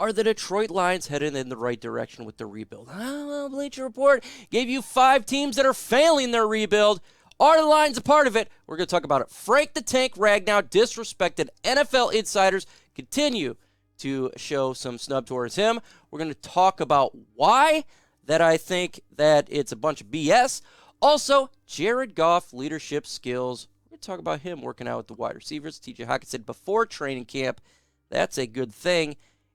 Are the Detroit Lions headed in the right direction with the rebuild? Well, Bleacher Report gave you 5 teams that are failing their rebuild. Are the Lions a part of it? We're going to talk about it. Frank the Tank Ragnow disrespected NFL insiders. Continue to show some snub towards him. We're going to talk about why that I think that it's a bunch of BS. Also, Jared Goff leadership skills. We're going to talk about him working out with the wide receivers. TJ Hockenson before training camp. That's a good thing.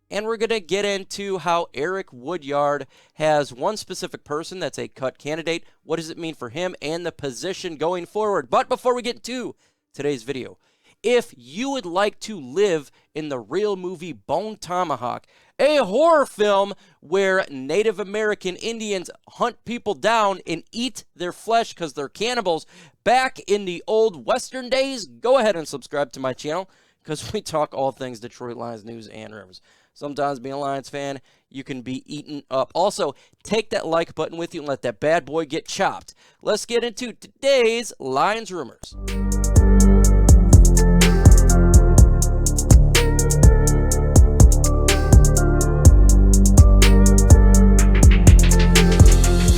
And we're going to get into how Eric Woodyard has one specific person that's a cut candidate. What does it mean for him and the position going forward? But before we get into today's video, if you would like to live in the real movie Bone Tomahawk, a horror film where Native American Indians hunt people down and eat their flesh because they're cannibals back in the old Western days, go ahead and subscribe to my channel because we talk all things Detroit Lions news and rumors. Sometimes being a Lions fan, you can be eaten up. Also, take that like button with you and let that bad boy get chopped. Let's get into today's Lions rumors.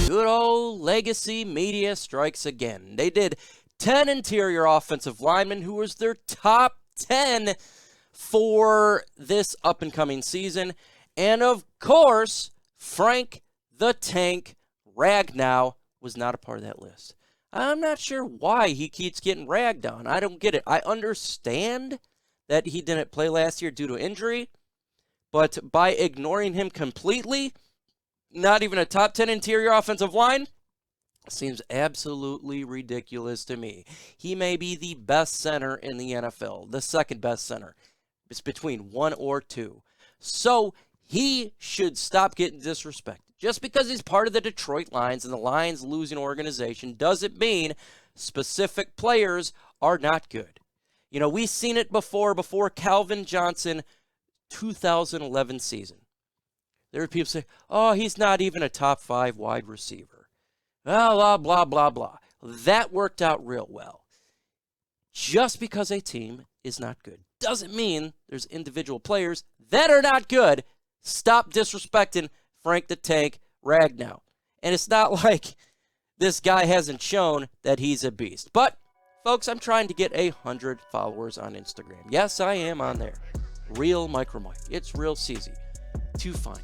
Good old legacy media strikes again. They did 10 interior offensive linemen who was their top 10 for this up-and-coming season. And, of course, Frank the Tank Ragnow was not a part of that list. I'm not sure why he keeps getting ragged on. I don't get it. I understand that he didn't play last year due to injury, but by ignoring him completely, not even a top 10 interior offensive line, seems absolutely ridiculous to me. He may be the best center in the NFL, the second best center. It's between 1 or 2. So he should stop getting disrespected. Just because he's part of the Detroit Lions and the Lions losing organization doesn't mean specific players are not good. You know, we've seen it before Calvin Johnson 2011 season. There were people say, oh, he's not even a top 5 wide receiver. Blah, blah, blah, blah. That worked out real well. Just because a team is not good doesn't mean there's individual players that are not good. Stop disrespecting Frank the Tank Ragnow. And it's not like this guy hasn't shown that he's a beast. But, folks, I'm trying to get 100 followers on Instagram. Yes, I am on there. Real MicroMike. It's real easy to find me.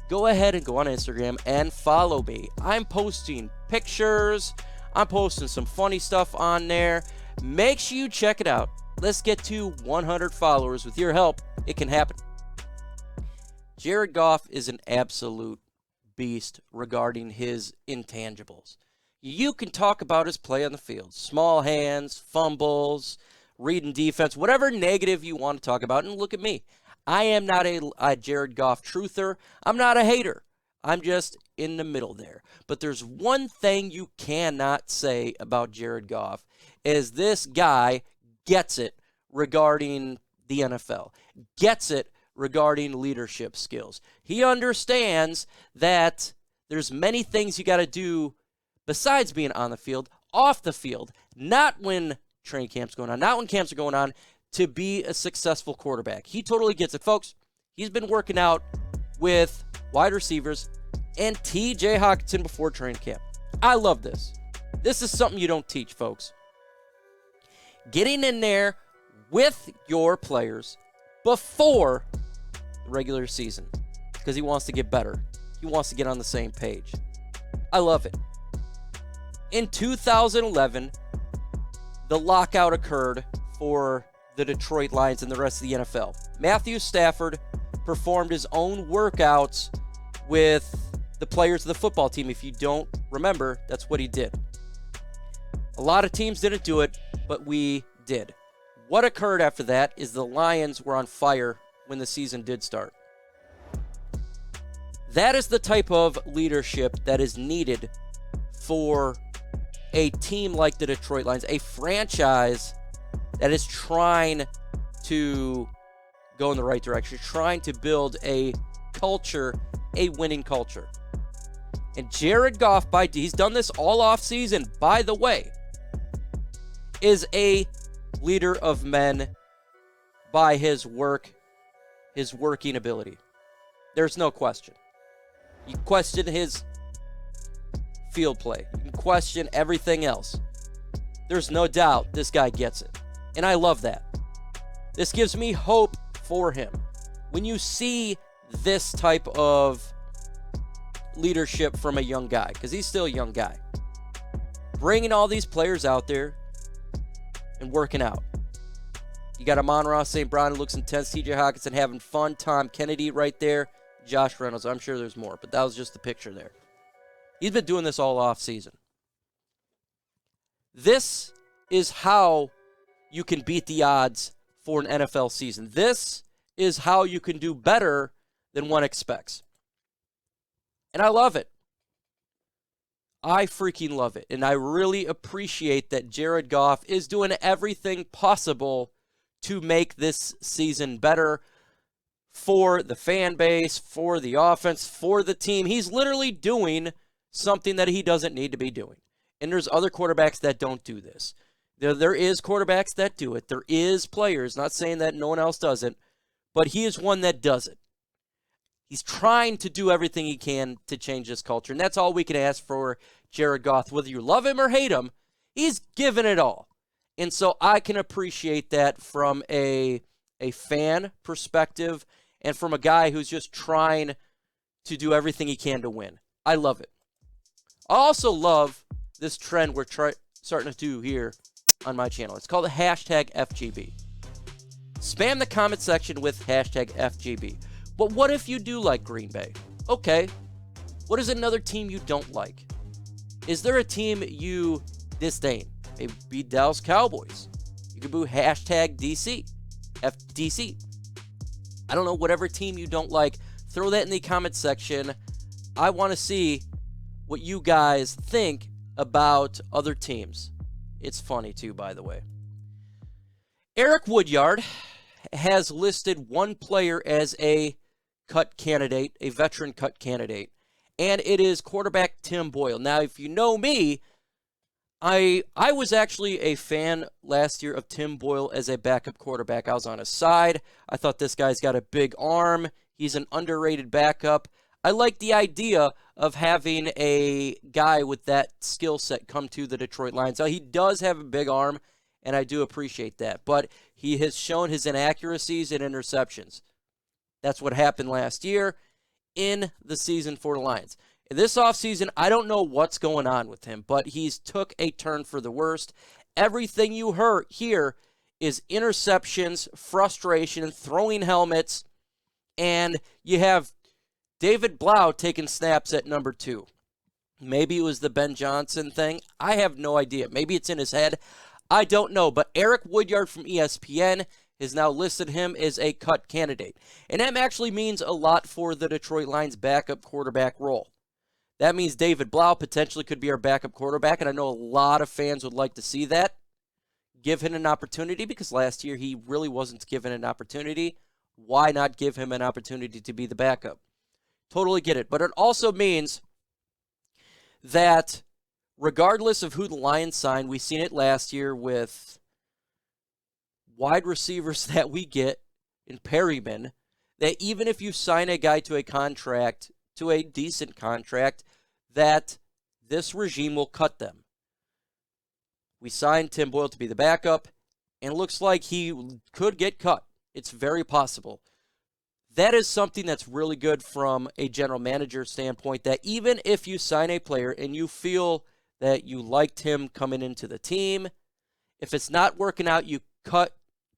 Go ahead and go on Instagram and follow me. I'm posting pictures. I'm posting some funny stuff on there. Make sure you check it out. Let's get to 100 followers. With your help, it can happen. Jared Goff is an absolute beast regarding his intangibles. You can talk about his play on the field. Small hands, fumbles, reading defense, whatever negative you want to talk about. And look at me. I am not a Jared Goff truther. I'm not a hater. I'm just in the middle there. But there's one thing you cannot say about Jared Goff is this guy gets it regarding the NFL, gets it regarding leadership skills. He understands that there's many things you got to do besides being on the field, off the field, not when training camp's going on, not when camps are going on, to be a successful quarterback. He totally gets it, folks. He's been working out with wide receivers and TJ Hockenson before training camp. I love this. This is something you don't teach, folks. Getting in there with your players before the regular season because he wants to get better. He wants to get on the same page. I love it. In 2011, the lockout occurred for the Detroit Lions and the rest of the NFL. Matthew Stafford performed his own workouts with the players of the football team. If you don't remember, that's what he did. A lot of teams didn't do it, but we did. What occurred after that is the Lions were on fire when the season did start. That is the type of leadership that is needed for a team like the Detroit Lions, a franchise that is trying to go in the right direction, trying to build a culture, a winning culture. And Jared Goff, he's done this all offseason, by the way, is a leader of men by his work, his working ability. There's no question. You question his field play. You can question everything else. There's no doubt this guy gets it. And I love that. This gives me hope for him. When you see this type of leadership from a young guy, because he's still a young guy, bringing all these players out there and working out. You got Amon-Ra St. Brown, who looks intense. TJ Hockenson having fun. Tom Kennedy right there. Josh Reynolds. I'm sure there's more, but that was just the picture there. He's been doing this all off season. This is how you can beat the odds for an NFL season. This is how you can do better than one expects. And I love it. I freaking love it. And I really appreciate that Jared Goff is doing everything possible to make this season better for the fan base, for the offense, for the team. He's literally doing something that he doesn't need to be doing. And there's other quarterbacks that don't do this. There is quarterbacks that do it. There is players, not saying that no one else doesn't, but he is one that does it. He's trying to do everything he can to change this culture, and that's all we can ask for Jared Goff. Whether you love him or hate him, he's given it all. And so I can appreciate that from a fan perspective and from a guy who's just trying to do everything he can to win. I love it. I also love this trend we're starting to do here on my channel. It's called the hashtag FGB. Spam the comment section with hashtag FGB. But what if you do like Green Bay? Okay. What is another team you don't like? Is there a team you disdain? Maybe Dallas Cowboys. You can boo hashtag DC. FDC. I don't know, whatever team you don't like, throw that in the comment section. I want to see what you guys think about other teams. It's funny too, by the way. Eric Woodyard has listed one player as a cut candidate, a veteran cut candidate, and it is quarterback Tim Boyle. Now, if you know me, I was actually a fan last year of Tim Boyle as a backup quarterback. I was on his side. I thought this guy's got a big arm. He's an underrated backup. I like the idea of having a guy with that skill set come to the Detroit Lions. Now, he does have a big arm, and I do appreciate that. But he has shown his inaccuracies and interceptions. That's what happened last year in the season for the Lions. In this offseason, I don't know what's going on with him, but he's took a turn for the worst. Everything you hear is interceptions, frustration, throwing helmets, and you have David Blough taking snaps at number 2. Maybe it was the Ben Johnson thing. I have no idea. Maybe it's in his head. I don't know. But Eric Woodyard from ESPN has now listed him as a cut candidate. And that actually means a lot for the Detroit Lions backup quarterback role. That means David Blough potentially could be our backup quarterback, and I know a lot of fans would like to see that. Give him an opportunity, because last year he really wasn't given an opportunity. Why not give him an opportunity to be the backup? Totally get it. But it also means that regardless of who the Lions sign, we've seen it last year with wide receivers that we get in Perryman, that even if you sign a guy to a contract, to a decent contract, that this regime will cut them. We signed Tim Boyle to be the backup, and it looks like he could get cut. It's very possible. That is something that's really good from a general manager standpoint, that even if you sign a player and you feel that you liked him coming into the team, if it's not working out, you cut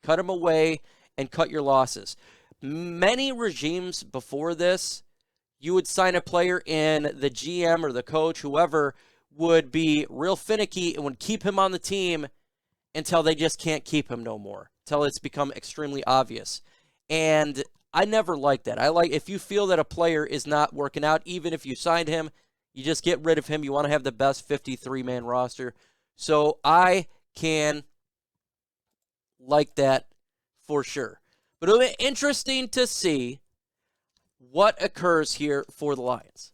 him away and cut your losses. Many regimes before this, you would sign a player and the GM or the coach, whoever, would be real finicky and would keep him on the team until they just can't keep him no more, until it's become extremely obvious. And I never like that. I like, if you feel that a player is not working out, even if you signed him, you just get rid of him. You want to have the best 53-man roster. So I can like that for sure. But it'll be interesting to see what occurs here for the Lions.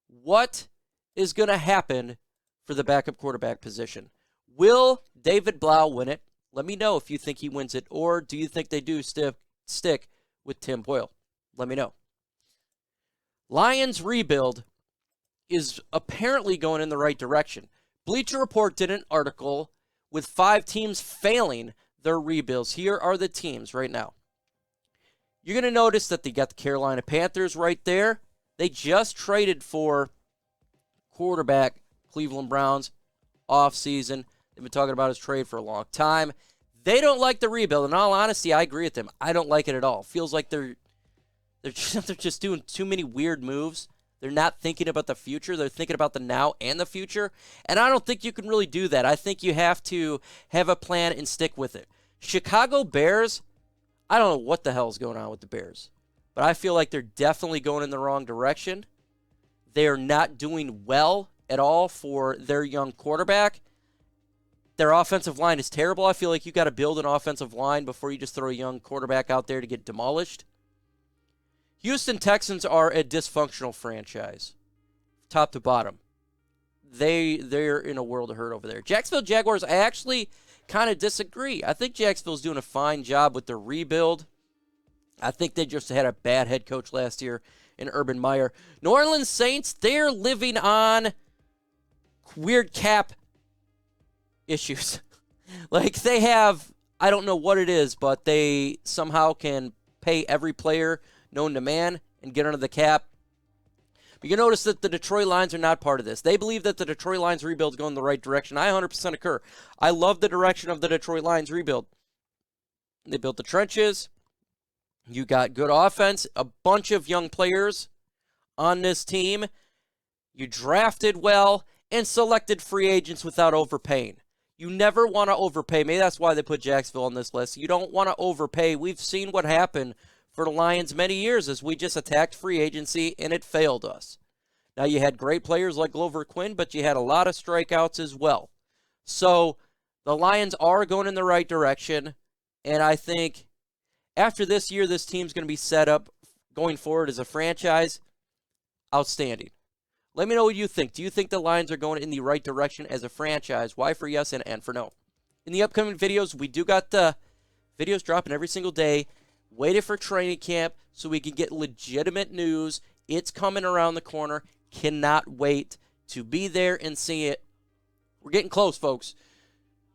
What is going to happen for the backup quarterback position? Will David Blough win it? Let me know if you think he wins it, or do you think they do stick with Tim Boyle? Let me know. Lions rebuild is apparently going in the right direction. Bleacher Report did an article with 5 teams failing their rebuilds. Here are the teams right now. You're going to notice that they got the Carolina Panthers right there. They just traded for quarterback Cleveland Browns offseason. They've been talking about his trade for a long time. They don't like the rebuild. In all honesty, I agree with them. I don't like it at all. Feels like they're just doing too many weird moves. They're not thinking about the future. They're thinking about the now and the future. And I don't think you can really do that. I think you have to have a plan and stick with it. Chicago Bears, I don't know what the hell is going on with the Bears, but I feel like they're definitely going in the wrong direction. They are not doing well at all for their young quarterback. Their offensive line is terrible. I feel like you got to build an offensive line before you just throw a young quarterback out there to get demolished. Houston Texans are a dysfunctional franchise, top to bottom. They're in a world of hurt over there. Jacksonville Jaguars, I actually kind of disagree. I think Jacksonville's doing a fine job with their rebuild. I think they just had a bad head coach last year in Urban Meyer. New Orleans Saints, they're living on weird cap issues. Like they have, I don't know what it is, but they somehow can pay every player known to man and get under the cap. But you notice that the Detroit Lions are not part of this. They believe that the Detroit Lions rebuild is going in the right direction. I 100% concur. I love the direction of the Detroit Lions rebuild. They built the trenches. You got good offense, a bunch of young players on this team. You drafted well and selected free agents without overpaying. You never want to overpay. Maybe that's why they put Jacksonville on this list. You don't want to overpay. We've seen what happened for the Lions many years as we just attacked free agency and it failed us. Now you had great players like Glover Quinn, but you had a lot of strikeouts as well. So the Lions are going in the right direction, and I think after this year, this team's going to be set up going forward as a franchise. Outstanding. Let me know what you think. Do you think the Lions are going in the right direction as a franchise? Why for yes and N for no? In the upcoming videos, we do got the videos dropping every single day. Waited for training camp so we can get legitimate news. It's coming around the corner. Cannot wait to be there and see it. We're getting close, folks.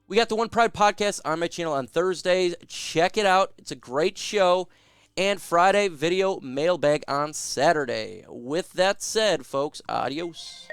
We got the One Pride podcast on my channel on Thursdays. Check it out. It's a great show. And Friday, video mailbag on Saturday. With that said, folks, adios.